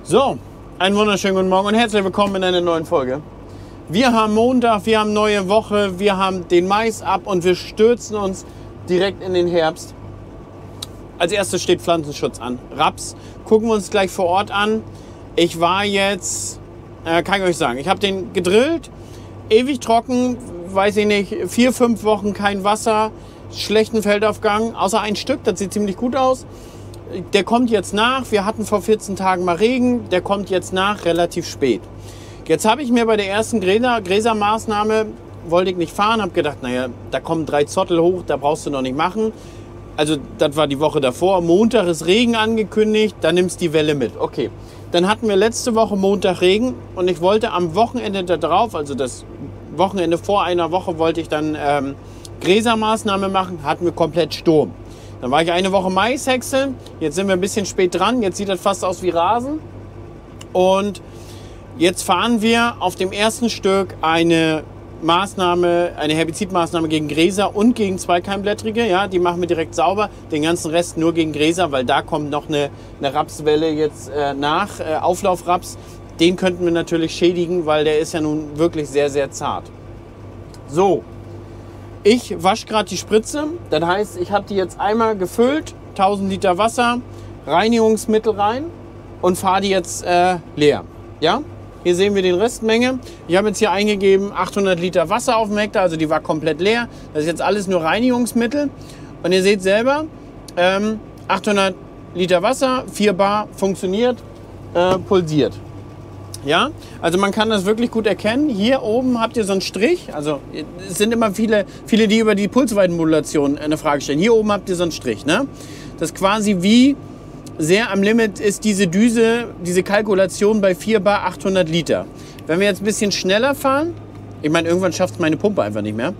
So, einen wunderschönen guten Morgen und herzlich willkommen in einer neuen Folge. Wir haben Montag, wir haben neue Woche, wir haben den Mais ab und wir stürzen uns direkt in den Herbst. Als erstes steht Pflanzenschutz an. Raps gucken wir uns gleich vor Ort an. Ich war jetzt, kann ich euch sagen, ich habe den gedrillt, ewig trocken, weiß ich nicht, 4-5 Wochen kein Wasser, schlechten Feldaufgang, außer ein Stück, das sieht ziemlich gut aus. Der kommt jetzt nach, wir hatten vor 14 Tagen mal Regen, der kommt jetzt nach, relativ spät. Jetzt habe ich mir bei der ersten Gräsermaßnahme, wollte ich nicht fahren, habe gedacht, naja, da kommen 3 Zottel hoch, da brauchst du noch nicht machen. Also das war die Woche davor, Montag ist Regen angekündigt, dann nimmst du die Welle mit. Okay, dann hatten wir letzte Woche Montag Regen und ich wollte am Wochenende darauf, also das Wochenende vor einer Woche, wollte ich dann Gräsermaßnahme machen, hatten wir komplett Sturm. Dann war ich eine Woche Mais häckseln, jetzt sind wir ein bisschen spät dran, jetzt sieht das fast aus wie Rasen. Und jetzt fahren wir auf dem ersten Stück eine Herbizidmaßnahme gegen Gräser und gegen Zweikeimblättrige. Ja, die machen wir direkt sauber, den ganzen Rest nur gegen Gräser, weil da kommt noch eine Rapswelle jetzt nach, Auflaufraps. Den könnten wir natürlich schädigen, weil der ist ja nun wirklich sehr, sehr zart. So. Ich wasche gerade die Spritze, das heißt, ich habe die jetzt einmal gefüllt, 1000 Liter Wasser, Reinigungsmittel rein und fahre die jetzt leer. Ja? Hier sehen wir die Restmenge. Ich habe jetzt hier eingegeben 800 Liter Wasser auf dem Hektar, also die war komplett leer. Das ist jetzt alles nur Reinigungsmittel. Und ihr seht selber, 800 Liter Wasser, 4 Bar, funktioniert, pulsiert. Ja, also man kann das wirklich gut erkennen. Hier oben habt ihr so einen Strich. Also es sind immer viele, die über die Pulsweitenmodulation eine Frage stellen. Hier oben habt ihr so einen Strich. Ne? Das ist quasi wie sehr am Limit ist diese Düse, diese Kalkulation bei 4 Bar 800 Liter. Wenn wir jetzt ein bisschen schneller fahren, ich meine, irgendwann schafft es meine Pumpe einfach nicht mehr.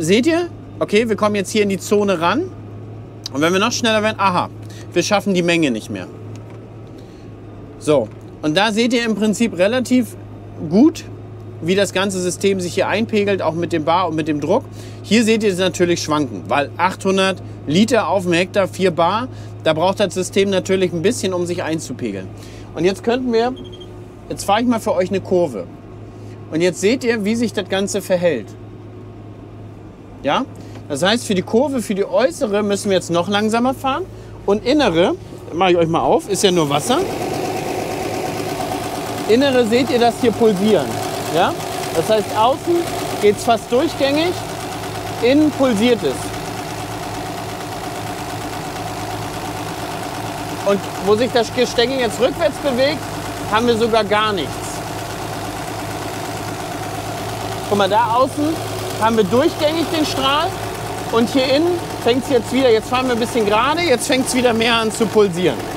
Seht ihr? Okay, wir kommen jetzt hier in die Zone ran. Und wenn wir noch schneller werden, aha, wir schaffen die Menge nicht mehr. So. Und da seht ihr im Prinzip relativ gut, wie das ganze System sich hier einpegelt, auch mit dem Bar und mit dem Druck. Hier seht ihr es natürlich schwanken, weil 800 Liter auf dem Hektar, 4 Bar, da braucht das System natürlich ein bisschen, um sich einzupegeln. Und jetzt jetzt fahre ich mal für euch eine Kurve. Und jetzt seht ihr, wie sich das Ganze verhält. Ja? Das heißt, für die Kurve, für die äußere müssen wir jetzt noch langsamer fahren. Und innere, mache ich euch mal auf, ist ja nur Wasser. Innere seht ihr das hier pulsieren. Ja? Das heißt, außen geht es fast durchgängig, innen pulsiert es. Und wo sich das Gestänge jetzt rückwärts bewegt, haben wir sogar gar nichts. Guck mal, da außen haben wir durchgängig den Strahl und hier innen fängt es jetzt wieder, jetzt fahren wir ein bisschen gerade, jetzt fängt es wieder mehr an zu pulsieren.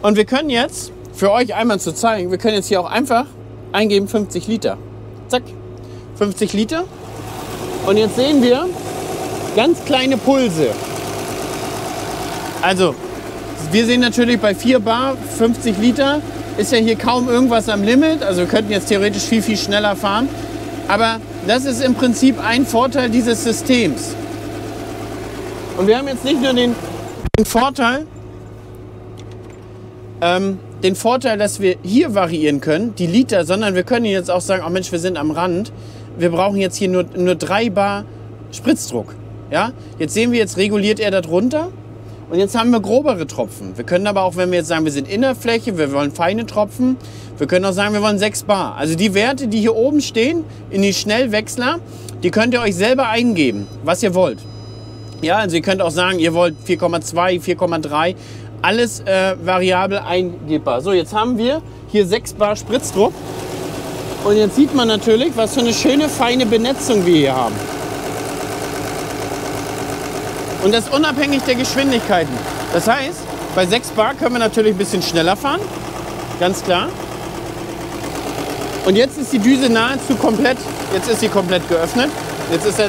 Und wir können jetzt, für euch einmal zu zeigen, wir können jetzt hier auch einfach eingeben 50 Liter. Zack, 50 Liter. Und jetzt sehen wir ganz kleine Pulse. Also, wir sehen natürlich bei 4 Bar, 50 Liter, ist ja hier kaum irgendwas am Limit. Also wir könnten jetzt theoretisch viel, viel schneller fahren. Aber das ist im Prinzip ein Vorteil dieses Systems. Und wir haben jetzt nicht nur den Vorteil, dass wir hier variieren können, die Liter, sondern wir können jetzt auch sagen, oh Mensch, wir sind am Rand, wir brauchen jetzt hier nur 3 Bar Spritzdruck. Ja? Jetzt sehen wir, jetzt reguliert er das runter und jetzt haben wir grobere Tropfen. Wir können aber auch, wenn wir jetzt sagen, wir sind in der Fläche, wir wollen feine Tropfen, wir können auch sagen, wir wollen 6 Bar. Also die Werte, die hier oben stehen, in die Schnellwechsler, die könnt ihr euch selber eingeben, was ihr wollt. Ja, also ihr könnt auch sagen, ihr wollt 4,2, 4,3, alles variabel eingebbar. So, jetzt haben wir hier 6 Bar Spritzdruck. Und jetzt sieht man natürlich, was für eine schöne, feine Benetzung wir hier haben. Und das unabhängig der Geschwindigkeiten. Das heißt, bei 6 Bar können wir natürlich ein bisschen schneller fahren. Ganz klar. Und jetzt ist die Düse nahezu komplett, jetzt ist sie komplett geöffnet. Jetzt ist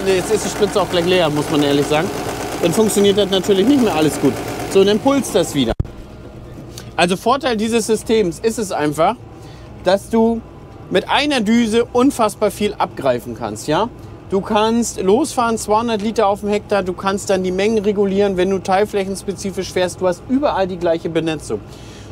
die Spritze auch gleich leer, muss man ehrlich sagen. Dann funktioniert das natürlich nicht mehr alles gut. So, dann pulst das wieder. Also Vorteil dieses Systems ist es einfach, dass du mit einer Düse unfassbar viel abgreifen kannst. Ja? Du kannst losfahren, 200 Liter auf dem Hektar. Du kannst dann die Mengen regulieren, wenn du teilflächenspezifisch fährst. Du hast überall die gleiche Benetzung.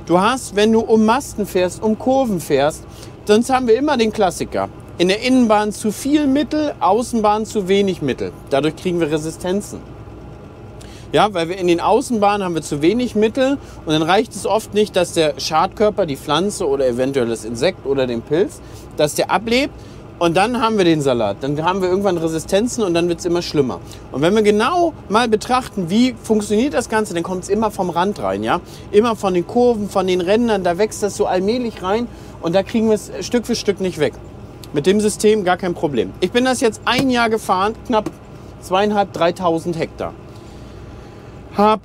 Du hast, wenn du um Masten fährst, um Kurven fährst, sonst haben wir immer den Klassiker. In der Innenbahn zu viel Mittel, Außenbahn zu wenig Mittel. Dadurch kriegen wir Resistenzen. Ja, weil wir in den Außenbahnen haben wir zu wenig Mittel und dann reicht es oft nicht, dass der Schadkörper, die Pflanze oder eventuell das Insekt oder den Pilz, dass der ablebt und dann haben wir den Salat. Dann haben wir irgendwann Resistenzen und dann wird es immer schlimmer. Und wenn wir genau mal betrachten, wie funktioniert das Ganze, dann kommt es immer vom Rand rein. Ja? Immer von den Kurven, von den Rändern, da wächst das so allmählich rein und da kriegen wir es Stück für Stück nicht weg. Mit dem System gar kein Problem. Ich bin das jetzt ein Jahr gefahren, knapp 2.500, 3.000 Hektar. Habe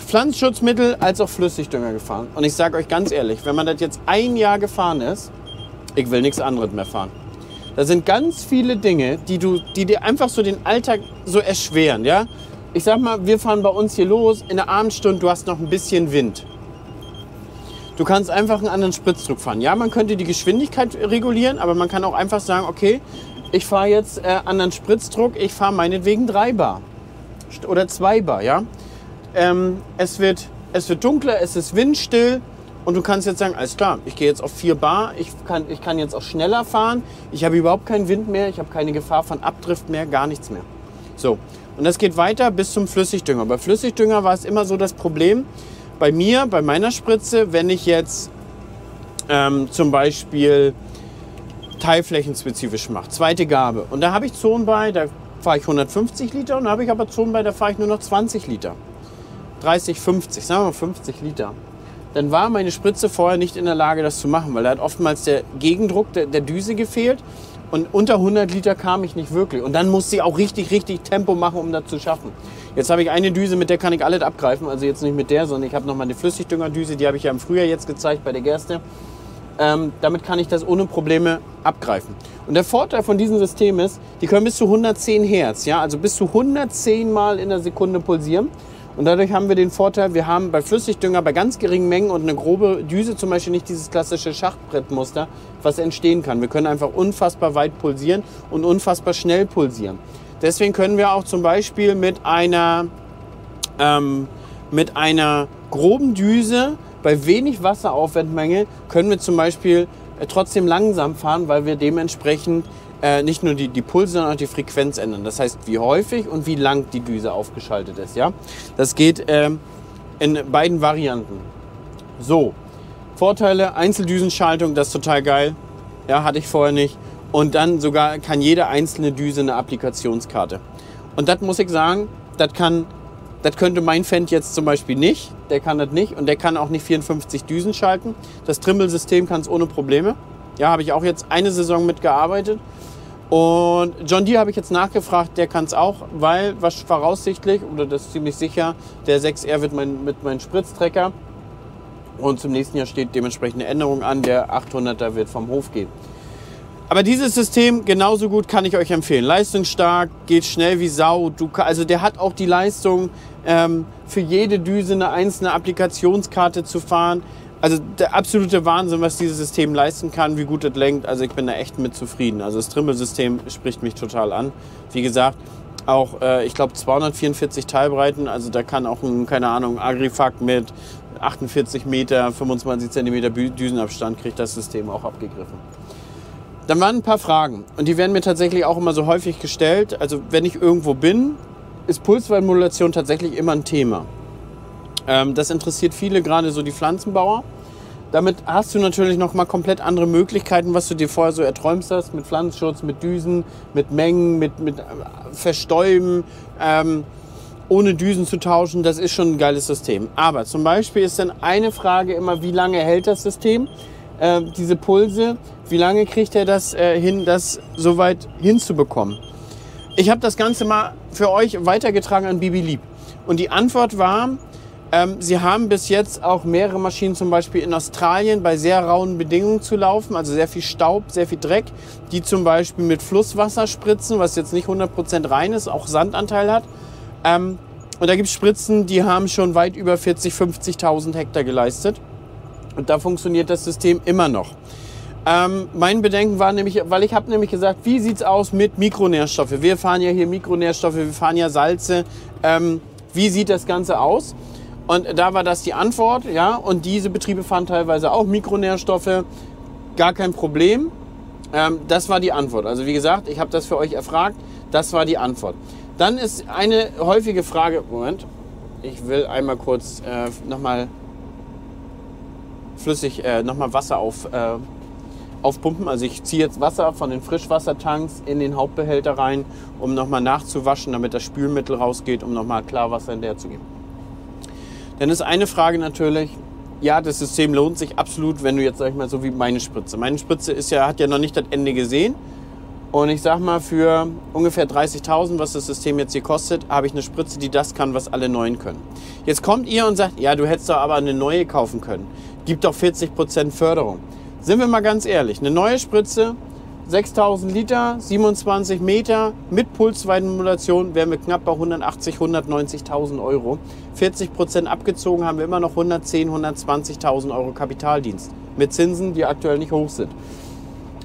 Pflanzenschutzmittel als auch Flüssigdünger gefahren. Und ich sage euch ganz ehrlich, wenn man das jetzt ein Jahr gefahren ist, ich will nichts anderes mehr fahren. Da sind ganz viele Dinge, die dir einfach so den Alltag so erschweren. Ja? Ich sag mal, wir fahren bei uns hier los, in der Abendstunde, du hast noch ein bisschen Wind. Du kannst einfach einen anderen Spritzdruck fahren. Ja, man könnte die Geschwindigkeit regulieren, aber man kann auch einfach sagen, okay, ich fahre jetzt anderen Spritzdruck, ich fahre meinetwegen 3 Bar oder 2 Bar. Ja? Es wird dunkler, es ist windstill und du kannst jetzt sagen, alles klar, ich gehe jetzt auf 4 Bar, ich kann jetzt auch schneller fahren, ich habe überhaupt keinen Wind mehr, ich habe keine Gefahr von Abdrift mehr, gar nichts mehr. So, und das geht weiter bis zum Flüssigdünger. Bei Flüssigdünger war es immer so das Problem, bei mir, bei meiner Spritze, wenn ich jetzt zum Beispiel teilflächenspezifisch mache, zweite Gabe, und da habe ich Zonen bei, da fahre ich 150 Liter und da habe ich aber Zonen bei, da fahre ich nur noch 20 Liter. 30, 50, sagen wir mal 50 Liter. Dann war meine Spritze vorher nicht in der Lage, das zu machen, weil da hat oftmals der Gegendruck der Düse gefehlt und unter 100 Liter kam ich nicht wirklich. Und dann musste ich auch richtig Tempo machen, um das zu schaffen. Jetzt habe ich eine Düse, mit der kann ich alles abgreifen, also jetzt nicht mit der, sondern ich habe noch mal eine Flüssigdüngerdüse, die habe ich ja im Frühjahr jetzt gezeigt bei der Gerste. Damit kann ich das ohne Probleme abgreifen. Und der Vorteil von diesem System ist, die können bis zu 110 Hertz, ja, also bis zu 110 Mal in der Sekunde pulsieren. Und dadurch haben wir den Vorteil, wir haben bei Flüssigdünger bei ganz geringen Mengen und eine grobe Düse zum Beispiel nicht dieses klassische Schachbrettmuster, was entstehen kann. Wir können einfach unfassbar weit pulsieren und unfassbar schnell pulsieren. Deswegen können wir auch zum Beispiel mit einer groben Düse bei wenig Wasseraufwendmenge können wir zum Beispiel trotzdem langsam fahren, weil wir dementsprechend nicht nur die Pulse, sondern auch die Frequenz ändern. Das heißt, wie häufig und wie lang die Düse aufgeschaltet ist. Ja? Das geht in beiden Varianten. So, Vorteile, Einzeldüsenschaltung, das ist total geil. Ja, hatte ich vorher nicht. Und dann sogar kann jede einzelne Düse eine Applikationskarte. Und das muss ich sagen, das könnte mein Fendt jetzt zum Beispiel nicht. Der kann das nicht und der kann auch nicht 54 Düsen schalten. Das Trimble-System kann es ohne Probleme. Ja, habe ich auch jetzt eine Saison mitgearbeitet. Und John Deere habe ich jetzt nachgefragt, der kann es auch, weil voraussichtlich, oder das ist ziemlich sicher, der 6R wird mit meinem Spritztrecker. Und zum nächsten Jahr steht dementsprechend eine Änderung an, der 800er wird vom Hof gehen. Aber dieses System genauso gut kann ich euch empfehlen. Leistungsstark, geht schnell wie Sau. Also der hat auch die Leistung, für jede Düse eine einzelne Applikationskarte zu fahren. Also der absolute Wahnsinn, was dieses System leisten kann, wie gut es lenkt. Also ich bin da echt mit zufrieden. Also das Trimble-System spricht mich total an. Wie gesagt, auch ich glaube 244 Teilbreiten. Also da kann auch ein, keine Ahnung, Agrifac mit 48 Meter, 25 Zentimeter Düsenabstand kriegt das System auch abgegriffen. Dann waren ein paar Fragen und die werden mir tatsächlich auch immer so häufig gestellt. Also wenn ich irgendwo bin, ist Pulsweitenmodulation tatsächlich immer ein Thema. Das interessiert viele, gerade so die Pflanzenbauer. Damit hast du natürlich noch mal komplett andere Möglichkeiten, was du dir vorher so erträumst hast, mit Pflanzenschutz, mit Düsen, mit Mengen, mit Verstäuben, ohne Düsen zu tauschen. Das ist schon ein geiles System. Aber zum Beispiel ist dann eine Frage immer, wie lange hält das System? Diese Pulse, wie lange kriegt er das hin, das so weit hinzubekommen? Ich habe das Ganze mal für euch weitergetragen an Bibi Lieb. Und die Antwort war, sie haben bis jetzt auch mehrere Maschinen zum Beispiel in Australien bei sehr rauen Bedingungen zu laufen, also sehr viel Staub, sehr viel Dreck, die zum Beispiel mit Flusswasser spritzen, was jetzt nicht 100% rein ist, auch Sandanteil hat. Und da gibt es Spritzen, die haben schon weit über 40.000, 50.000 Hektar geleistet. Und da funktioniert das System immer noch. Mein Bedenken war nämlich, weil ich habe nämlich gesagt, wie sieht es aus mit Mikronährstoffe? Wir fahren ja hier Mikronährstoffe, wir fahren ja Salze. Wie sieht das Ganze aus? Und da war das die Antwort, ja. Und diese Betriebe fahren teilweise auch Mikronährstoffe, gar kein Problem. Das war die Antwort. Also wie gesagt, ich habe das für euch erfragt, das war die Antwort. Dann ist eine häufige Frage, Moment, ich will einmal kurz nochmal flüssig, nochmal Wasser aufpumpen. Also ich ziehe jetzt Wasser von den Frischwassertanks in den Hauptbehälter rein, um nochmal nachzuwaschen, damit das Spülmittel rausgeht, um nochmal Klarwasser in der zu geben. Dann ist eine Frage natürlich, ja, das System lohnt sich absolut, wenn du jetzt, sag ich mal, so wie meine Spritze. Meine Spritze hat ja noch nicht das Ende gesehen. Und ich sag mal, für ungefähr 30.000, was das System jetzt hier kostet, habe ich eine Spritze, die das kann, was alle neuen können. Jetzt kommt ihr und sagt, ja, du hättest doch aber eine neue kaufen können. Gibt doch 40% Förderung. Sind wir mal ganz ehrlich, eine neue Spritze, 6.000 Liter, 27 Meter mit Pulsweitenmodulation, wären wir knapp bei 180.000, 190.000 Euro. 40% abgezogen haben wir immer noch 110.000, 120.000 Euro Kapitaldienst. Mit Zinsen, die aktuell nicht hoch sind.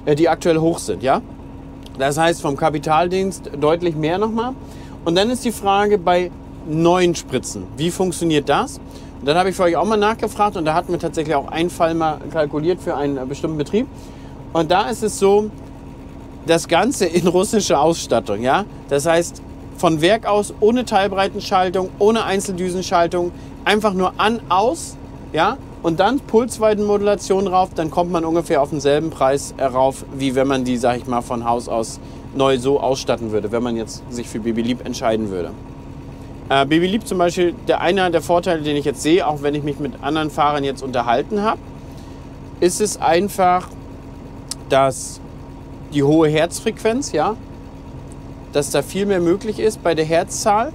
Die aktuell hoch sind, ja. Das heißt vom Kapitaldienst deutlich mehr nochmal. Und dann ist die Frage bei neuen Spritzen. Wie funktioniert das? Und dann habe ich für euch auch mal nachgefragt und da hatten wir tatsächlich auch einen Fall mal kalkuliert für einen bestimmten Betrieb. Und da ist es so, das Ganze in russischer Ausstattung, ja. Das heißt, von Werk aus, ohne Teilbreitenschaltung, ohne Einzeldüsenschaltung, einfach nur an, aus, ja. Und dann Pulsweitenmodulation drauf, dann kommt man ungefähr auf denselben Preis rauf, wie wenn man die, sag ich mal, von Haus aus neu so ausstatten würde, wenn man jetzt sich für Babylieb entscheiden würde. Babylieb zum Beispiel, einer der Vorteile, den ich jetzt sehe, auch wenn ich mich mit anderen Fahrern jetzt unterhalten habe, ist es einfach, dass die hohe Herzfrequenz, ja, dass da viel mehr möglich ist bei der Herzzahl.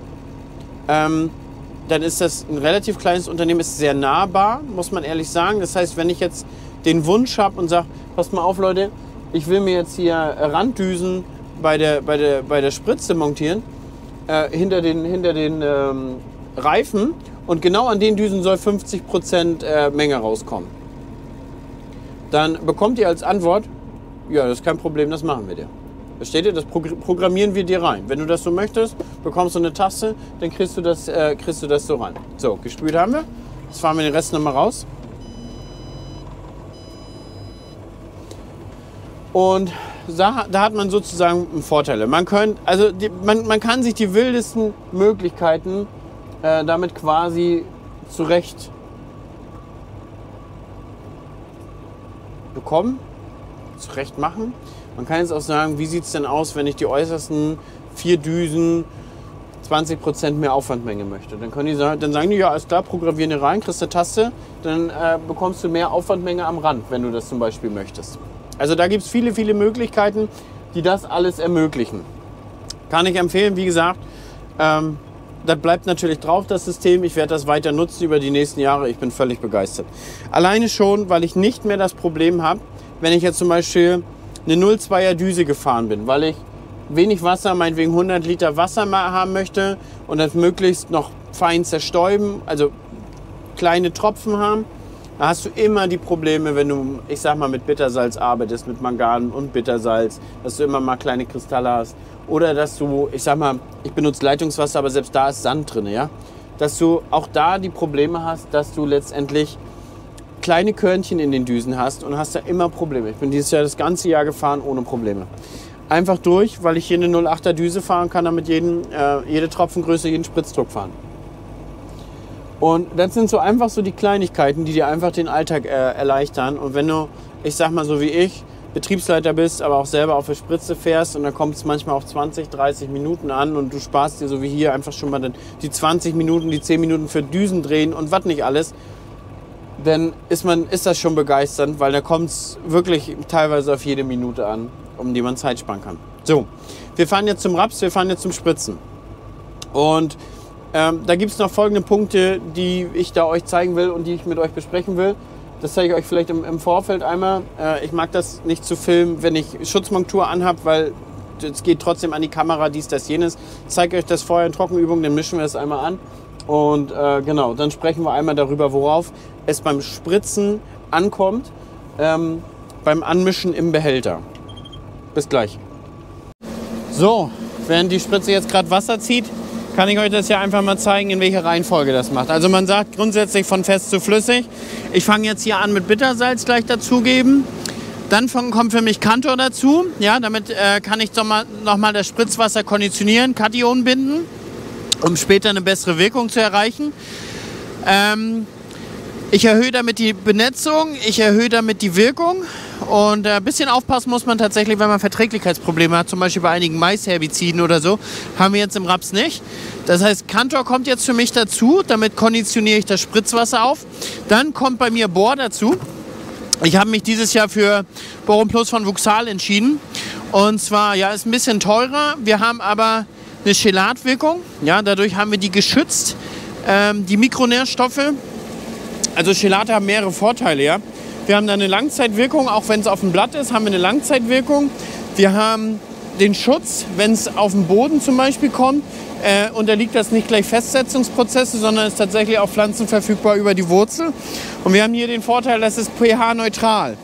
Dann ist das ein relativ kleines Unternehmen, ist sehr nahbar, muss man ehrlich sagen. Das heißt, wenn ich jetzt den Wunsch habe und sage, passt mal auf Leute, ich will mir jetzt hier Randdüsen bei der Spritze montieren, hinter den Reifen, und genau an den Düsen soll 50% Menge rauskommen. Dann bekommt ihr als Antwort, ja, das ist kein Problem, das machen wir dir. Versteht ihr? Das programmieren wir dir rein. Wenn du das so möchtest, bekommst du eine Taste, dann kriegst du das so rein. So, gespült haben wir. Jetzt fahren wir den Rest nochmal raus. Und da hat man sozusagen Vorteile. Man kann sich die wildesten Möglichkeiten damit quasi zurecht bekommen, zurecht machen. Man kann jetzt auch sagen, wie sieht es denn aus, wenn ich die äußersten 4 Düsen 20% mehr Aufwandmenge möchte. Dann sagen die, ja, alles klar, programmieren wir rein, kriegst eine Taste, dann bekommst du mehr Aufwandmenge am Rand, wenn du das zum Beispiel möchtest. Also da gibt es viele, viele Möglichkeiten, die das alles ermöglichen. Kann ich empfehlen, wie gesagt, das bleibt natürlich drauf, das System. Ich werde das weiter nutzen über die nächsten Jahre. Ich bin völlig begeistert. Alleine schon, weil ich nicht mehr das Problem habe, wenn ich jetzt zum Beispiel eine 0,2er Düse gefahren bin, weil ich wenig Wasser, meinetwegen 100 Liter Wasser mal haben möchte und das möglichst noch fein zerstäuben, also kleine Tropfen haben. Da hast du immer die Probleme, wenn du, ich sag mal, mit Bittersalz arbeitest, mit Mangan und Bittersalz, dass du immer mal kleine Kristalle hast. Oder dass du, ich sag mal, ich benutze Leitungswasser, aber selbst da ist Sand drin, ja? Dass du auch da die Probleme hast, dass du letztendlich kleine Körnchen in den Düsen hast und hast da immer Probleme. Ich bin dieses Jahr das ganze Jahr gefahren ohne Probleme. Einfach durch, weil ich hier eine 0,8er Düse fahren kann, damit jede Tropfengröße, jeden Spritzdruck fahren. Und das sind so einfach so die Kleinigkeiten, die dir einfach den Alltag erleichtern. Und wenn du, ich sag mal so wie ich, Betriebsleiter bist, aber auch selber auf der Spritze fährst und dann kommt es manchmal auf 20, 30 Minuten an und du sparst dir so wie hier einfach schon mal die 20 Minuten, die 10 Minuten für Düsen drehen und was nicht alles, dann ist das schon begeisternd, weil da kommt es wirklich teilweise auf jede Minute an, um die man Zeit sparen kann. So, wir fahren jetzt zum Raps, wir fahren jetzt zum Spritzen. Und da gibt es noch folgende Punkte, die ich da euch zeigen will und die ich mit euch besprechen will. Das zeige ich euch vielleicht im Vorfeld einmal. Ich mag das nicht zu filmen, wenn ich Schutzmontur anhabe, weil es geht trotzdem an die Kamera, dies, das, jenes. Ich zeige euch das vorher in Trockenübung, dann mischen wir es einmal an. Und genau, dann sprechen wir einmal darüber, worauf es beim Spritzen ankommt. Beim beim Anmischen im Behälter. Bis gleich. So, während die Spritze jetzt gerade Wasser zieht, kann ich euch das ja einfach mal zeigen, in welcher Reihenfolge das macht. Also man sagt grundsätzlich von fest zu flüssig. Ich fange jetzt hier an mit Bittersalz gleich dazugeben. Dann kommt für mich Cantor dazu. Ja, damit kann ich noch mal das Spritzwasser konditionieren, Kationen binden, um später eine bessere Wirkung zu erreichen. Ich erhöhe damit die Benetzung, ich erhöhe damit die Wirkung. Und ein bisschen aufpassen muss man tatsächlich, wenn man Verträglichkeitsprobleme hat, zum Beispiel bei einigen Maisherbiziden oder so, haben wir jetzt im Raps nicht. Das heißt, Cantor kommt jetzt für mich dazu, damit konditioniere ich das Spritzwasser auf. Dann kommt bei mir Bor dazu. Ich habe mich dieses Jahr für Boron Plus von Vuxal entschieden. Und zwar, ja, ist ein bisschen teurer. Wir haben aber eine Chelatwirkung. Ja, dadurch haben wir die geschützt. Die Mikronährstoffe. Also Chelate haben mehrere Vorteile, ja. Wir haben da eine Langzeitwirkung, auch wenn es auf dem Blatt ist, haben wir eine Langzeitwirkung. Wir haben den Schutz, wenn es auf den Boden zum Beispiel kommt, unterliegt das nicht gleich Festsetzungsprozesse, sondern ist tatsächlich auf Pflanzen verfügbar über die Wurzel. Und wir haben hier den Vorteil, das ist pH-neutral.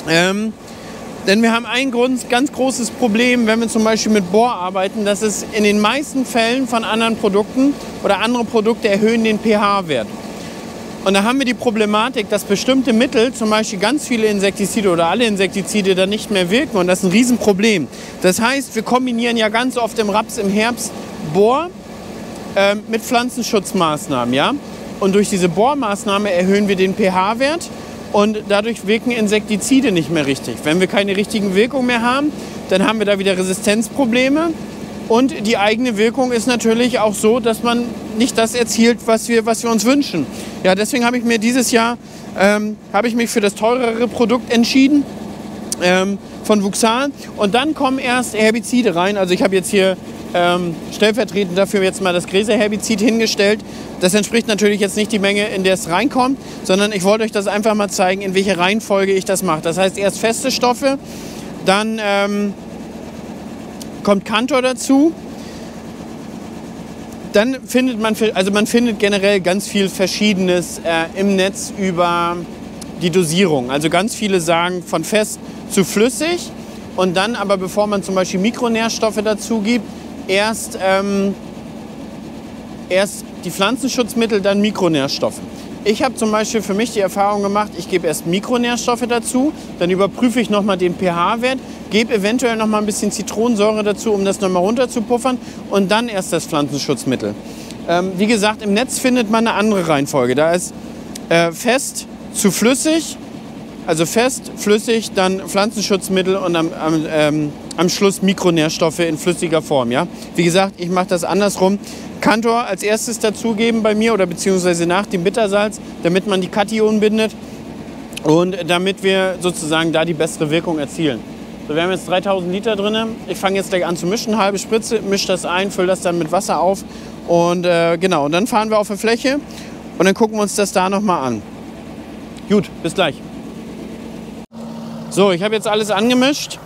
Denn wir haben ein ganz großes Problem, wenn wir zum Beispiel mit Bor arbeiten, dass es in den meisten Fällen von anderen Produkten oder andere Produkte erhöhen den pH-Wert. Und da haben wir die Problematik, dass bestimmte Mittel, zum Beispiel ganz viele Insektizide oder alle Insektizide, dann nicht mehr wirken. Und das ist ein Riesenproblem. Das heißt, wir kombinieren ja ganz oft im Raps im Herbst Bor mit Pflanzenschutzmaßnahmen. Ja? Und durch diese Bohrmaßnahme erhöhen wir den pH-Wert und dadurch wirken Insektizide nicht mehr richtig. Wenn wir keine richtigen Wirkungen mehr haben, dann haben wir da wieder Resistenzprobleme. Und die eigene Wirkung ist natürlich auch so, dass man nicht das erzielt, was wir uns wünschen. Ja, deswegen habe ich mir dieses Jahr für das teurere Produkt entschieden von Vuxal. Und dann kommen erst Herbizide rein. Also ich habe jetzt hier stellvertretend dafür jetzt mal das Gräserherbizid hingestellt. Das entspricht natürlich jetzt nicht die Menge, in der es reinkommt, sondern ich wollte euch das einfach mal zeigen, in welcher Reihenfolge ich das mache. Das heißt erst feste Stoffe, dann kommt Cantor dazu. Dann findet man findet generell ganz viel Verschiedenes im Netz über die Dosierung. Also ganz viele sagen von fest zu flüssig und dann aber, bevor man zum Beispiel Mikronährstoffe dazu gibt, erst die Pflanzenschutzmittel, dann Mikronährstoffe. Ich habe zum Beispiel für mich die Erfahrung gemacht, ich gebe erst Mikronährstoffe dazu, dann überprüfe ich nochmal den pH-Wert, gebe eventuell nochmal ein bisschen Zitronensäure dazu, um das nochmal runter zu puffern und dann erst das Pflanzenschutzmittel. Wie gesagt, im Netz findet man eine andere Reihenfolge. Da ist fest zu flüssig, also fest, flüssig, dann Pflanzenschutzmittel und am Schluss Mikronährstoffe in flüssiger Form. Ja? Wie gesagt, ich mache das andersrum. Cantor als erstes dazugeben bei mir oder beziehungsweise nach dem Bittersalz, damit man die Kationen bindet und damit wir sozusagen da die bessere Wirkung erzielen. So, wir haben jetzt 3000 Liter drin. Ich fange jetzt gleich an zu mischen, halbe Spritze, mische das ein, fülle das dann mit Wasser auf und genau. Und dann fahren wir auf die Fläche und dann gucken wir uns das da nochmal an. Gut, bis gleich. So, ich habe jetzt alles angemischt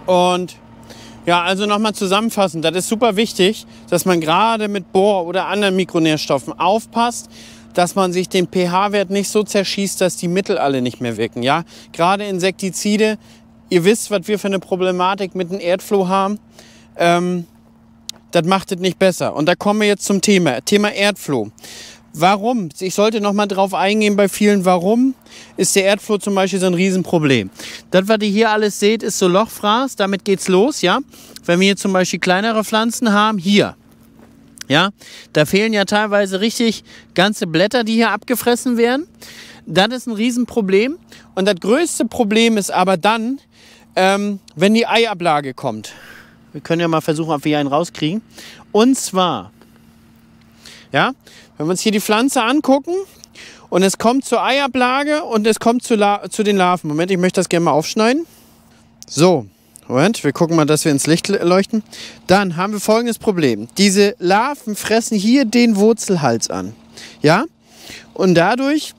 und ja, also nochmal zusammenfassend, das ist super wichtig, dass man gerade mit Bor oder anderen Mikronährstoffen aufpasst, dass man sich den pH-Wert nicht so zerschießt, dass die Mittel alle nicht mehr wirken. Ja? Gerade Insektizide, ihr wisst, was wir für eine Problematik mit dem Erdfloh haben, das macht es nicht besser. Und da kommen wir jetzt zum Thema Erdfloh. Warum? Ich sollte noch mal drauf eingehen bei vielen, warum ist der Erdfloh zum Beispiel so ein Riesenproblem. Das, was ihr hier alles seht, ist so Lochfraß, damit geht's los, ja. Wenn wir hier zum Beispiel kleinere Pflanzen haben, hier, ja, da fehlen ja teilweise richtig ganze Blätter, die hier abgefressen werden. Das ist ein Riesenproblem. Und das größte Problem ist aber dann, wenn die Eiablage kommt. Wir können ja mal versuchen, ob wir hier einen rauskriegen. Und zwar, ja, wenn wir uns hier die Pflanze angucken und es kommt zur Eiablage und es kommt zu den Larven. Moment, ich möchte das gerne mal aufschneiden. So, Moment, wir gucken mal, dass wir ins Licht leuchten. Dann haben wir folgendes Problem. Diese Larven fressen hier den Wurzelhals an. Ja? Und dadurch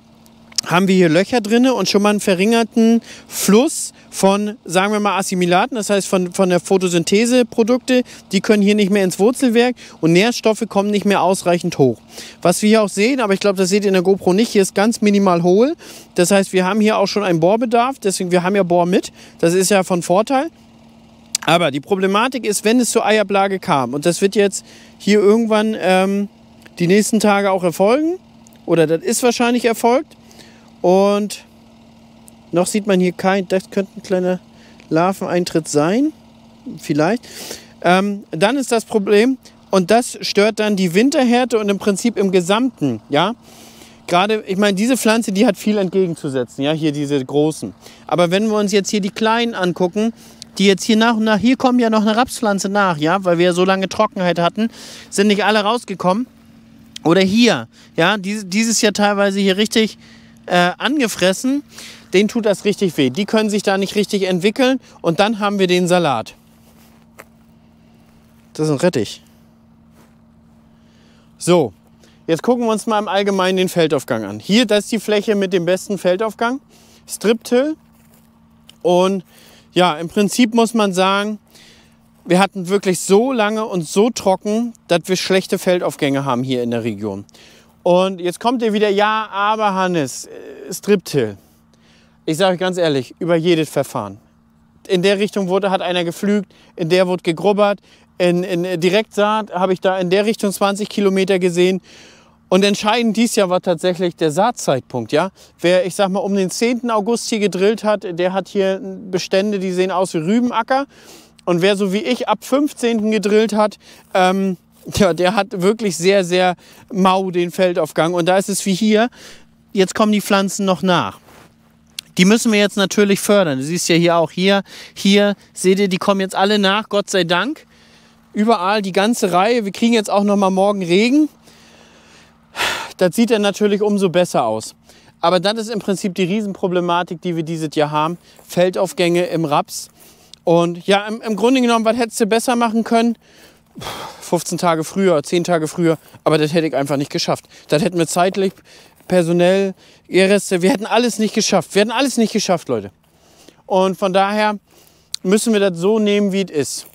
haben wir hier Löcher drin und schon mal einen verringerten Fluss von, sagen wir mal, Assimilaten, das heißt von der Photosyntheseprodukte, die können hier nicht mehr ins Wurzelwerk und Nährstoffe kommen nicht mehr ausreichend hoch. Was wir hier auch sehen, aber ich glaube, das seht ihr in der GoPro nicht, hier ist ganz minimal hohl. Das heißt, wir haben hier auch schon einen Bohrbedarf, deswegen wir haben ja Bohr mit, das ist ja von Vorteil. Aber die Problematik ist, wenn es zur Eiablage kam, und das wird jetzt hier irgendwann die nächsten Tage auch erfolgen, oder das ist wahrscheinlich erfolgt, und noch sieht man hier kein, das könnte ein kleiner Larveneintritt sein, vielleicht. Dann ist das Problem, und das stört dann die Winterhärte und im Prinzip im Gesamten, ja. Gerade, ich meine, diese Pflanze, die hat viel entgegenzusetzen, ja, hier diese großen. Aber wenn wir uns jetzt hier die kleinen angucken, die jetzt hier nach und nach, hier kommen ja noch eine Rapspflanze nach, ja, weil wir ja so lange Trockenheit hatten, sind nicht alle rausgekommen. Oder hier, ja, dieses Jahr teilweise hier richtig angefressen, denen tut das richtig weh. Die können sich da nicht richtig entwickeln und dann haben wir den Salat. Das ist ein Rettich. So, jetzt gucken wir uns mal im Allgemeinen den Feldaufgang an. Hier, das ist die Fläche mit dem besten Feldaufgang, Strip-Till. Und ja, im Prinzip muss man sagen, wir hatten wirklich so lange und so trocken, dass wir schlechte Feldaufgänge haben hier in der Region. Und jetzt kommt ihr wieder, ja, aber Hannes, Strip-Till. Ich sage euch ganz ehrlich, über jedes Verfahren. In der Richtung hat einer gepflügt, in der wurde gegrubbert, in Direktsaat habe ich da in der Richtung 20 Kilometer gesehen. Und entscheidend dies Jahr war tatsächlich der Saatzeitpunkt. Ja? Wer, ich sag mal, um den 10. August hier gedrillt hat, der hat hier Bestände, die sehen aus wie Rübenacker. Und wer so wie ich ab 15. gedrillt hat, ja, der hat wirklich sehr, sehr mau den Feldaufgang. Und da ist es wie hier, jetzt kommen die Pflanzen noch nach. Die müssen wir jetzt natürlich fördern. Du siehst ja hier auch, hier, seht ihr, die kommen jetzt alle nach, Gott sei Dank. Überall die ganze Reihe. Wir kriegen jetzt auch noch mal morgen Regen. Das sieht dann natürlich umso besser aus. Aber das ist im Prinzip die Riesenproblematik, die wir dieses Jahr haben. Feldaufgänge im Raps. Und ja, im Grunde genommen, was hättest du besser machen können? 15 Tage früher, 10 Tage früher. Aber das hätte ich einfach nicht geschafft. Das hätten wir zeitlich, personell, Ehrreste, wir hätten alles nicht geschafft. Wir hätten alles nicht geschafft, Leute. Und von daher müssen wir das so nehmen, wie es ist.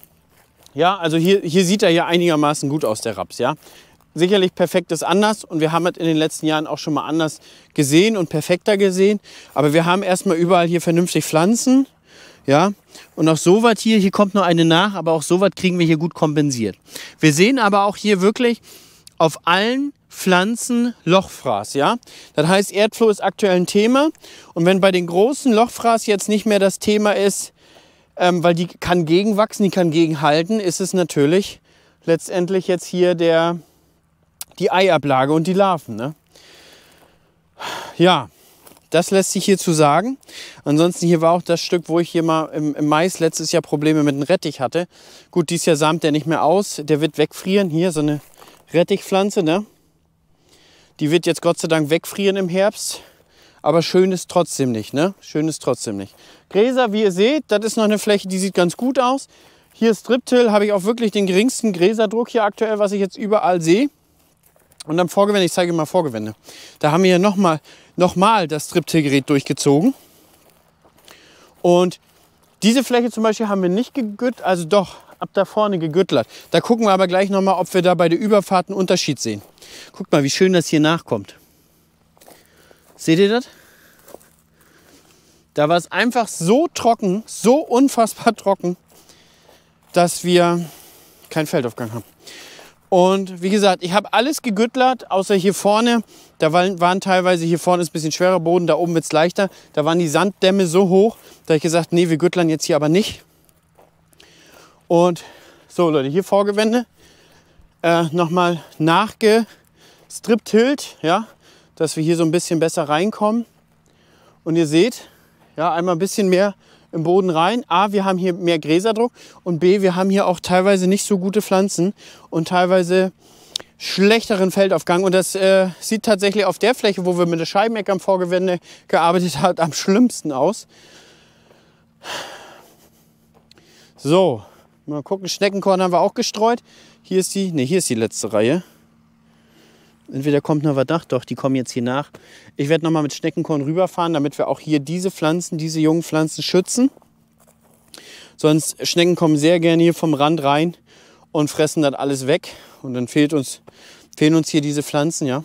Ja, also hier sieht er ja einigermaßen gut aus, der Raps, ja. Sicherlich perfekt ist anders und wir haben es in den letzten Jahren auch schon mal anders gesehen und perfekter gesehen. Aber wir haben erstmal überall hier vernünftig Pflanzen, ja. Und auch so was hier kommt noch eine nach, aber auch so was kriegen wir hier gut kompensiert. Wir sehen aber auch hier wirklich auf allen Pflanzen Lochfraß, ja. Das heißt, Erdfloh ist aktuell ein Thema. Und wenn bei den großen Lochfraß jetzt nicht mehr das Thema ist, weil die kann gegenwachsen, die kann gegenhalten, ist es natürlich letztendlich jetzt hier die Eiablage und die Larven. Ne? Ja, das lässt sich hierzu sagen. Ansonsten hier war auch das Stück, wo ich hier mal im Mais letztes Jahr Probleme mit dem Rettich hatte. Gut, dieses Jahr samt der nicht mehr aus, der wird wegfrieren. Hier so eine Rettichpflanze, ne? Die wird jetzt Gott sei Dank wegfrieren im Herbst. Aber schön ist trotzdem nicht, ne? Schön ist trotzdem nicht. Gräser, wie ihr seht, das ist noch eine Fläche, die sieht ganz gut aus. Hier Strip-Till habe ich auch wirklich den geringsten Gräserdruck hier aktuell, was ich jetzt überall sehe. Und am Vorgewende, ich zeige mal Vorgewende. Da haben wir ja nochmal das Strip-Till-Gerät durchgezogen. Und diese Fläche zum Beispiel haben wir nicht gegüttelt, also doch ab da vorne gegüttelt. Da gucken wir aber gleich nochmal, ob wir da bei der Überfahrt einen Unterschied sehen. Guckt mal, wie schön das hier nachkommt. Seht ihr das? Da war es einfach so trocken, so unfassbar trocken, dass wir keinen Feldaufgang haben. Und wie gesagt, ich habe alles gegüttelt, außer hier vorne. Da waren teilweise, hier vorne ist ein bisschen schwerer Boden, da oben wird es leichter. Da waren die Sanddämme so hoch, da habe ich gesagt, nee, wir gütteln jetzt hier aber nicht. Und so Leute, hier Vorgewende. Nochmal nachgestrip-tillt, ja, dass wir hier so ein bisschen besser reinkommen. Und ihr seht, ja, einmal ein bisschen mehr im Boden rein. A, wir haben hier mehr Gräserdruck und B, wir haben hier auch teilweise nicht so gute Pflanzen und teilweise schlechteren Feldaufgang. Und das sieht tatsächlich auf der Fläche, wo wir mit der Scheibenecke am Vorgewende gearbeitet haben, am schlimmsten aus. So, mal gucken, Schneckenkorn haben wir auch gestreut. Hier ist die letzte Reihe. Entweder kommt noch was nach, doch, die kommen jetzt hier nach. Ich werde nochmal mit Schneckenkorn rüberfahren, damit wir auch hier diese Pflanzen, diese jungen Pflanzen schützen. Sonst Schnecken kommen sehr gerne hier vom Rand rein und fressen das alles weg. Und dann fehlen uns hier diese Pflanzen, ja.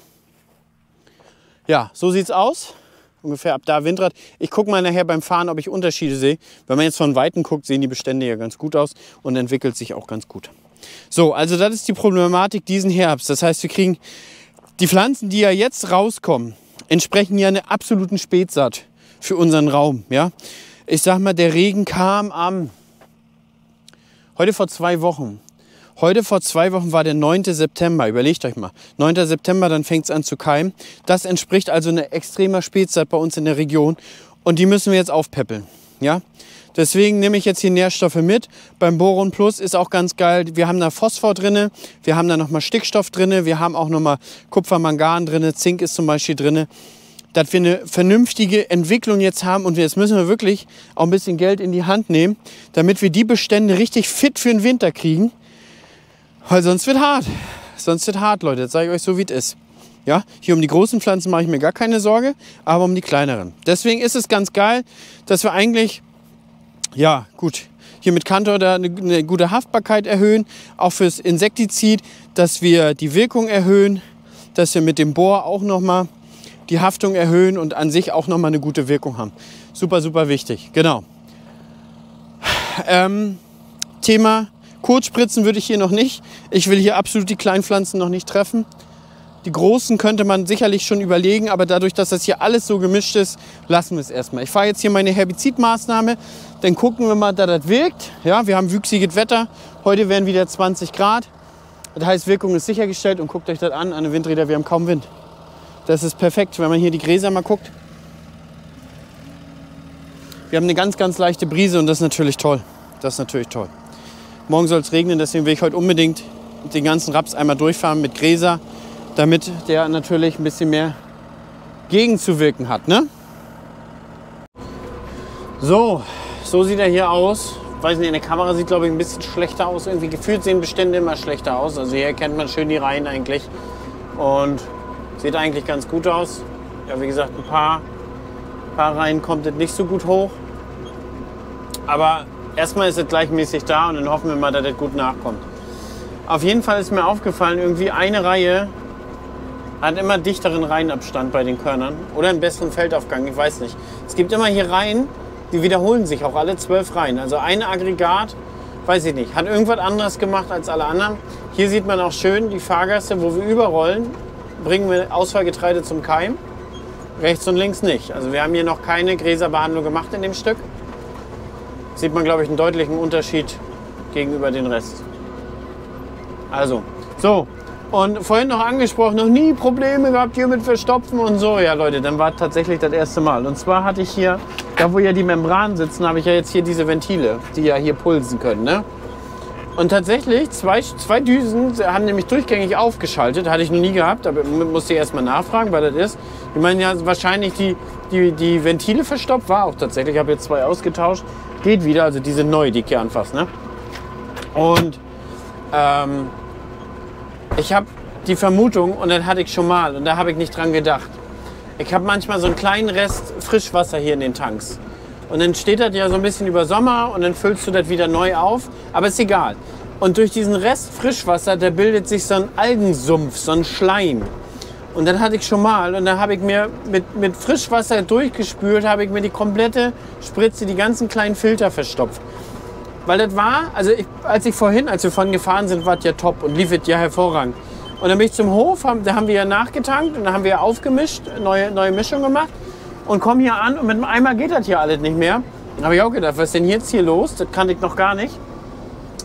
Ja, so sieht's aus. Ungefähr ab da Windrad. Ich gucke mal nachher beim Fahren, ob ich Unterschiede sehe. Wenn man jetzt von Weitem guckt, sehen die Bestände ja ganz gut aus und entwickelt sich auch ganz gut. So, also das ist die Problematik diesen Herbst. Das heißt, wir kriegen die Pflanzen, die ja jetzt rauskommen, entsprechen ja einer absoluten Spätsaat für unseren Raum. Ja? Ich sag mal, der Regen kam heute vor 2 Wochen. Heute vor 2 Wochen war der 9. September. Überlegt euch mal. 9. September, dann fängt es an zu keimen. Das entspricht also einer extremer Spätzeit bei uns in der Region. Und die müssen wir jetzt aufpäppeln. Ja? Deswegen nehme ich jetzt hier Nährstoffe mit. Beim Boron Plus ist auch ganz geil. Wir haben da Phosphor drin, wir haben da nochmal Stickstoff drin, wir haben auch nochmal Kupfer-Mangan drin, Zink ist zum Beispiel drin. Dass wir eine vernünftige Entwicklung jetzt haben und jetzt müssen wir wirklich auch ein bisschen Geld in die Hand nehmen, damit wir die Bestände richtig fit für den Winter kriegen. Weil sonst wird hart. Sonst wird hart, Leute. Das sage ich euch so, wie es ist. Ja, hier um die großen Pflanzen mache ich mir gar keine Sorge, aber um die kleineren. Deswegen ist es ganz geil, dass wir eigentlich, ja gut, hier mit Kantor da eine gute Haftbarkeit erhöhen, auch fürs Insektizid, dass wir die Wirkung erhöhen, dass wir mit dem Bohr auch nochmal die Haftung erhöhen und an sich auch nochmal eine gute Wirkung haben. Super, super wichtig, genau. Thema Kurzspritzen würde ich hier noch nicht. Ich will hier absolut die Kleinpflanzen noch nicht treffen. Die großen könnte man sicherlich schon überlegen, aber dadurch, dass das hier alles so gemischt ist, lassen wir es erstmal. Ich fahre jetzt hier meine Herbizidmaßnahme, dann gucken wir mal, dass das wirkt. Ja, wir haben wüchsiges Wetter, heute werden wieder 20 Grad. Das heißt, Wirkung ist sichergestellt und guckt euch das an den Windrädern, wir haben kaum Wind. Das ist perfekt, wenn man hier die Gräser mal guckt. Wir haben eine ganz, ganz leichte Brise und das ist natürlich toll. Das ist natürlich toll. Morgen soll es regnen, deswegen will ich heute unbedingt den ganzen Raps einmal durchfahren mit Gräser, damit der natürlich ein bisschen mehr gegenzuwirken hat. Ne? So sieht er hier aus. Weiß nicht, in der Kamera sieht, glaube ich, ein bisschen schlechter aus. Irgendwie gefühlt sehen Bestände immer schlechter aus. Also hier erkennt man schön die Reihen eigentlich. Und sieht eigentlich ganz gut aus. Ja, wie gesagt, ein paar Reihen kommt es nicht so gut hoch. Aber erstmal ist es gleichmäßig da und dann hoffen wir mal, dass es gut nachkommt. Auf jeden Fall ist mir aufgefallen, irgendwie eine Reihe hat immer dichteren Reihenabstand bei den Körnern oder einen besseren Feldaufgang, ich weiß nicht. Es gibt immer hier Reihen, die wiederholen sich auch alle 12 Reihen. Also ein Aggregat, weiß ich nicht, hat irgendwas anderes gemacht als alle anderen. Hier sieht man auch schön die Fahrgäste, wo wir überrollen, bringen wir Ausfallgetreide zum Keim. Rechts und links nicht. Also wir haben hier noch keine Gräserbehandlung gemacht in dem Stück. Sieht man, glaube ich, einen deutlichen Unterschied gegenüber den Rest. Also, so. Und vorhin noch angesprochen, noch nie Probleme gehabt hier mit Verstopfen und so. Ja, Leute, dann war tatsächlich das erste Mal. Und zwar hatte ich hier, da wo ja die Membranen sitzen, habe ich ja jetzt hier diese Ventile, die ja hier pulsen können. Ne? Und tatsächlich, zwei Düsen haben nämlich durchgängig aufgeschaltet. Hatte ich noch nie gehabt, aber musste ich erstmal nachfragen, was das ist. Ich meine ja wahrscheinlich die Ventile verstopft, war auch tatsächlich. Ich habe jetzt 2 ausgetauscht. Geht wieder, also die sind neu, die Kernfass. Ne? Und ich habe die Vermutung, und das hatte ich schon mal, und da habe ich nicht dran gedacht. Ich habe manchmal so einen kleinen Rest Frischwasser hier in den Tanks. Und dann steht das ja so ein bisschen über Sommer und dann füllst du das wieder neu auf. Aber ist egal. Und durch diesen Rest Frischwasser, da bildet sich so ein Algensumpf, so ein Schleim. Und dann hatte ich schon mal, und dann habe ich mir mit Frischwasser durchgespült, habe ich mir die komplette Spritze, die ganzen kleinen Filter verstopft. Weil das war, also als wir vorhin gefahren sind, war es ja top und lief es ja hervorragend. Und dann bin ich zum Hof, da haben wir ja nachgetankt und dann haben wir aufgemischt, neue Mischung gemacht und komme hier an und mit dem Eimer geht das hier alles nicht mehr. Da habe ich auch gedacht, was ist denn jetzt hier los? Das kannte ich noch gar nicht.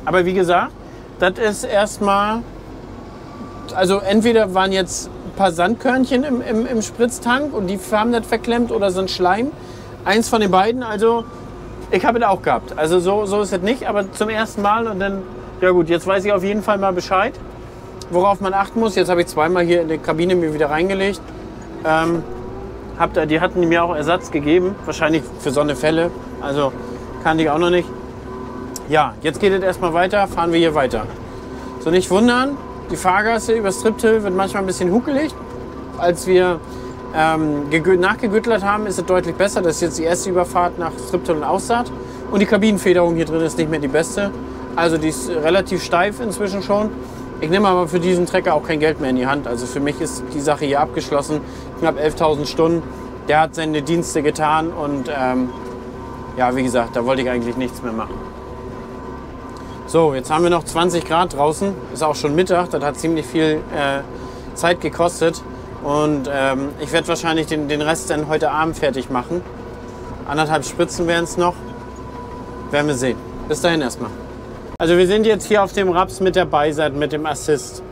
Aber wie gesagt, das ist erstmal, also entweder waren jetzt ein paar Sandkörnchen im Spritztank und die haben das verklemmt oder so ein Schleim. Eins von den beiden, also ich habe es auch gehabt. Also so ist es nicht, aber zum ersten Mal und dann, ja gut, jetzt weiß ich auf jeden Fall mal Bescheid, worauf man achten muss. Jetzt habe ich zweimal hier in der Kabine mir wieder reingelegt. Die hatten mir auch Ersatz gegeben, wahrscheinlich für so eine Fälle. Also kannte ich auch noch nicht. Ja, jetzt geht es erstmal weiter, fahren wir hier weiter. So nicht wundern, die Fahrgasse über Striptil wird manchmal ein bisschen huckelig. Als wir nachgegüttelt haben, ist es deutlich besser. Das ist jetzt die erste Überfahrt nach Striptil und Aussaat. Und die Kabinenfederung hier drin ist nicht mehr die beste. Also die ist relativ steif inzwischen schon. Ich nehme aber für diesen Trecker auch kein Geld mehr in die Hand. Also für mich ist die Sache hier abgeschlossen. Knapp 11.000 Stunden. Der hat seine Dienste getan und ja, wie gesagt, da wollte ich eigentlich nichts mehr machen. So, jetzt haben wir noch 20 Grad draußen. Ist auch schon Mittag. Das hat ziemlich viel Zeit gekostet. Und ich werde wahrscheinlich den Rest dann heute Abend fertig machen. 1,5 Spritzen wären es noch. Werden wir sehen. Bis dahin erstmal. Also wir sind jetzt hier auf dem Raps mit der Beiseite, mit dem Assist.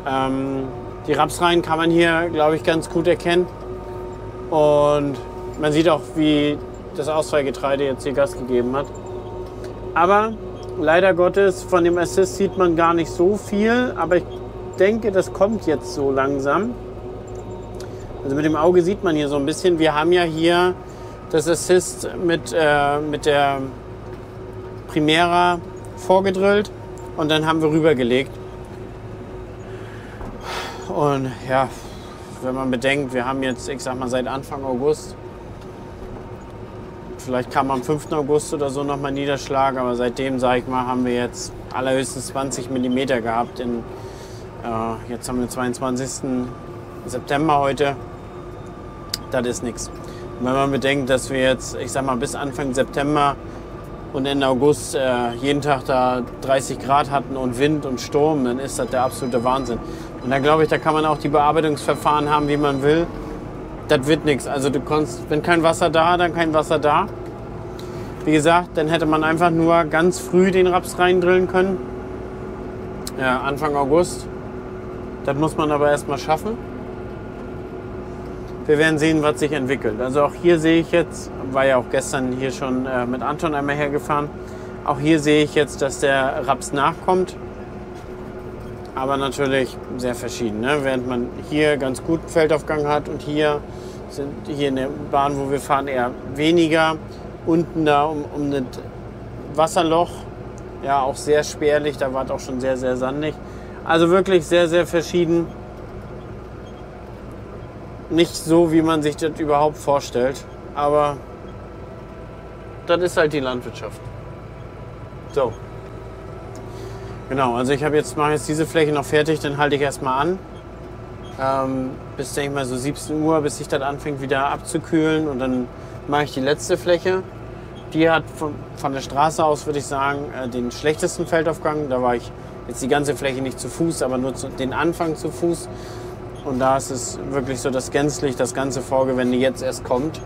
Die Rapsreihen kann man hier, glaube ich, ganz gut erkennen. Und man sieht auch, wie das Ausfallgetreide jetzt hier Gas gegeben hat. Aber leider Gottes, von dem Assist sieht man gar nicht so viel. Aber ich denke, das kommt jetzt so langsam. Also mit dem Auge sieht man hier so ein bisschen. Wir haben ja hier das Assist mit der Primera vorgedrillt und dann haben wir rübergelegt. Und ja, wenn man bedenkt, wir haben jetzt, ich sag mal, seit Anfang August, vielleicht kam am 5. August oder so nochmal Niederschlag, aber seitdem, sage ich mal, haben wir jetzt allerhöchstens 20 mm gehabt. Jetzt haben wir den 22. September heute. Das ist nichts. Wenn man bedenkt, dass wir jetzt, ich sag mal, bis Anfang September und Ende August jeden Tag da 30 Grad hatten und Wind und Sturm, dann ist das der absolute Wahnsinn. Und da glaube ich, da kann man auch die Bearbeitungsverfahren haben, wie man will. Das wird nichts. Also du kannst, wenn kein Wasser da, dann kein Wasser da. Wie gesagt, dann hätte man einfach nur ganz früh den Raps reindrillen können. Ja, Anfang August. Das muss man aber erstmal schaffen. Wir werden sehen, was sich entwickelt. Also auch hier sehe ich jetzt, war ja auch gestern hier schon mit Anton einmal hergefahren, auch hier sehe ich jetzt, dass der Raps nachkommt. Aber natürlich sehr verschieden. Ne? Während man hier ganz gut Feldaufgang hat und hier in der Bahn, wo wir fahren, eher weniger. Unten da um das Wasserloch, ja auch sehr spärlich, da war es auch schon sehr, sehr sandig. Also wirklich sehr, sehr verschieden. Nicht so, wie man sich das überhaupt vorstellt, aber das ist halt die Landwirtschaft. So. Genau, also ich mache jetzt diese Fläche noch fertig, dann halte ich erstmal an. Bis, denke ich mal, so 17 Uhr, bis sich das anfängt wieder abzukühlen und dann mache ich die letzte Fläche. Die hat von der Straße aus, würde ich sagen, den schlechtesten Feldaufgang. Da war ich jetzt die ganze Fläche nicht zu Fuß, aber nur den Anfang zu Fuß. Und da ist es wirklich so, dass gänzlich das ganze Vorgewende jetzt erst kommt.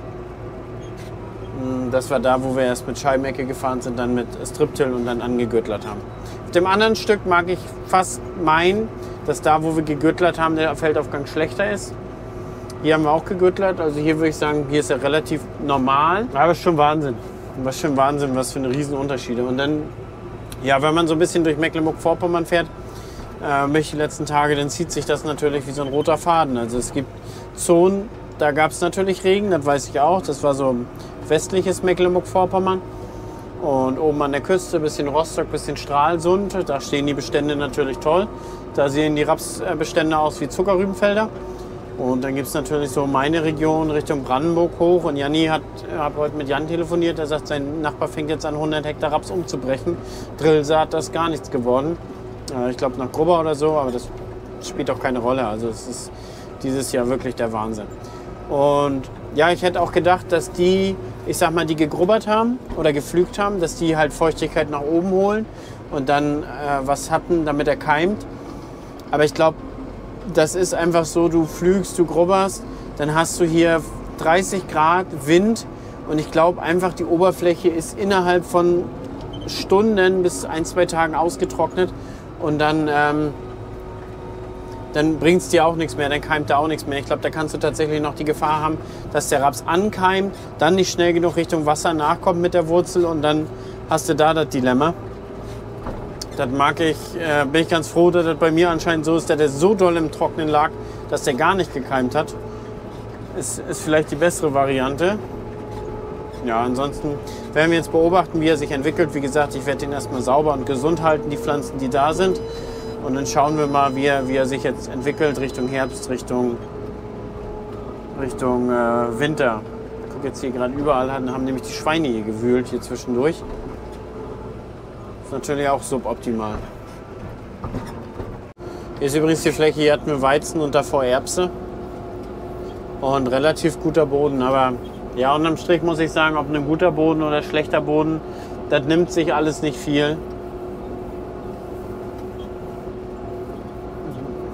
Das war da, wo wir erst mit Scheibenecke gefahren sind, dann mit Striptil und dann angegürtelt haben. Auf dem anderen Stück mag ich fast meinen, dass da, wo wir gegürtelt haben, der Feldaufgang schlechter ist. Hier haben wir auch gegürtelt, also hier würde ich sagen, hier ist er relativ normal. Aber es ist schon Wahnsinn. Was schon Wahnsinn, was für eine riesen Unterschiede. Und dann, ja, wenn man so ein bisschen durch Mecklenburg-Vorpommern fährt, die letzten Tage, dann zieht sich das natürlich wie so ein roter Faden. Also es gibt Zonen, da gab es natürlich Regen, das weiß ich auch. Das war so westliches Mecklenburg-Vorpommern. Und oben an der Küste, bisschen Rostock, bisschen Stralsund, da stehen die Bestände natürlich toll. Da sehen die Rapsbestände aus wie Zuckerrübenfelder. Und dann gibt es natürlich so meine Region Richtung Brandenburg hoch. Und Janni habe heute mit Jan telefoniert, der sagt, sein Nachbar fängt jetzt an, 100 Hektar Raps umzubrechen. Drillsaat, das ist gar nichts geworden. Ich glaube nach Grubber oder so, aber das spielt auch keine Rolle. Also es ist dieses Jahr wirklich der Wahnsinn. Und ja, ich hätte auch gedacht, dass die, ich sag mal, die gegrubbert haben oder gepflügt haben, dass die halt Feuchtigkeit nach oben holen und dann was hatten, damit er keimt. Aber ich glaube, das ist einfach so, du pflügst, du grubberst, dann hast du hier 30 Grad Wind und ich glaube einfach, die Oberfläche ist innerhalb von Stunden bis 1-2 Tagen ausgetrocknet und dann bringt es dir auch nichts mehr, dann keimt da auch nichts mehr. Ich glaube, da kannst du tatsächlich noch die Gefahr haben, dass der Raps ankeimt, dann nicht schnell genug Richtung Wasser nachkommt mit der Wurzel und dann hast du da das Dilemma. Das mag ich, bin ich ganz froh, dass das bei mir anscheinend so ist, dass der so doll im Trocknen lag, dass der gar nicht gekeimt hat. Ist vielleicht die bessere Variante. Ja, ansonsten werden wir jetzt beobachten, wie er sich entwickelt. Wie gesagt, ich werde ihn erstmal sauber und gesund halten, die Pflanzen, die da sind. Und dann schauen wir mal, wie er sich jetzt entwickelt Richtung Herbst, Richtung Winter. Ich gucke jetzt hier gerade überall, haben nämlich die Schweine hier gewühlt hier zwischendurch. Ist natürlich auch suboptimal. Hier ist übrigens die Fläche, hier hatten wir Weizen und davor Erbse. Und relativ guter Boden, aber ja, unterm Strich muss ich sagen, ob ein guter Boden oder schlechter Boden, das nimmt sich alles nicht viel.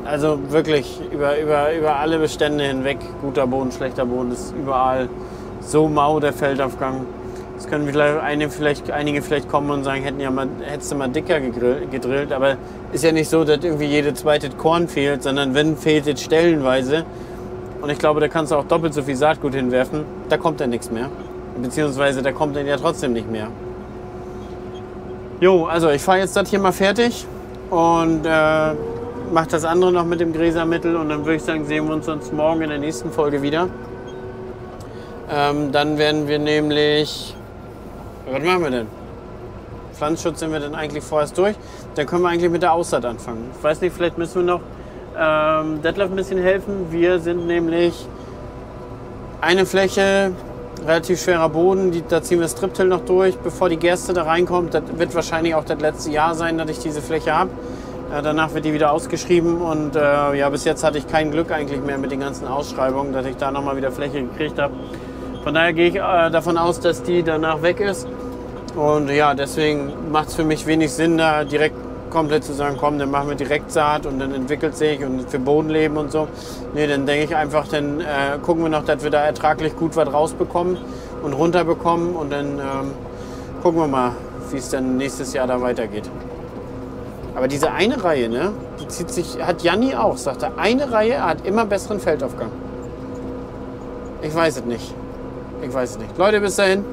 Also wirklich über alle Bestände hinweg, guter Boden, schlechter Boden, ist überall so mau der Feldaufgang. Das können einige vielleicht kommen und sagen, hättest du mal dicker gedrillt, aber ist ja nicht so, dass irgendwie jede zweite Korn fehlt, sondern wenn, fehlt es stellenweise. Und ich glaube, da kannst du auch doppelt so viel Saatgut hinwerfen, da kommt dann nichts mehr. Beziehungsweise da kommt dann ja trotzdem nicht mehr. Jo, also ich fahre jetzt das hier mal fertig und mache das andere noch mit dem Gräsermittel und dann würde ich sagen, sehen wir uns morgen in der nächsten Folge wieder. Dann werden wir nämlich, was machen wir denn? Pflanzenschutz sind wir dann eigentlich vorerst durch. Dann können wir eigentlich mit der Aussaat anfangen. Ich weiß nicht, vielleicht müssen wir noch Detlef ein bisschen helfen. Wir sind nämlich eine Fläche, relativ schwerer Boden, da ziehen wir das Striptill noch durch, bevor die Gerste da reinkommt. Das wird wahrscheinlich auch das letzte Jahr sein, dass ich diese Fläche habe. Danach wird die wieder ausgeschrieben und ja, bis jetzt hatte ich kein Glück eigentlich mehr mit den ganzen Ausschreibungen, dass ich da nochmal wieder Fläche gekriegt habe. Von daher gehe ich davon aus, dass die danach weg ist. Und ja, deswegen macht es für mich wenig Sinn, da direkt komplett zu sagen, komm, dann machen wir direkt Saat und dann entwickelt sich und für Bodenleben und so. Nee, dann denke ich einfach, dann gucken wir noch, dass wir da ertraglich gut was rausbekommen und runterbekommen und dann gucken wir mal, wie es dann nächstes Jahr da weitergeht. Aber diese eine Reihe, ne, die zieht sich, hat Janni auch, sagt er, eine Reihe hat immer besseren Feldaufgang. Ich weiß es nicht. Leute, bis dahin.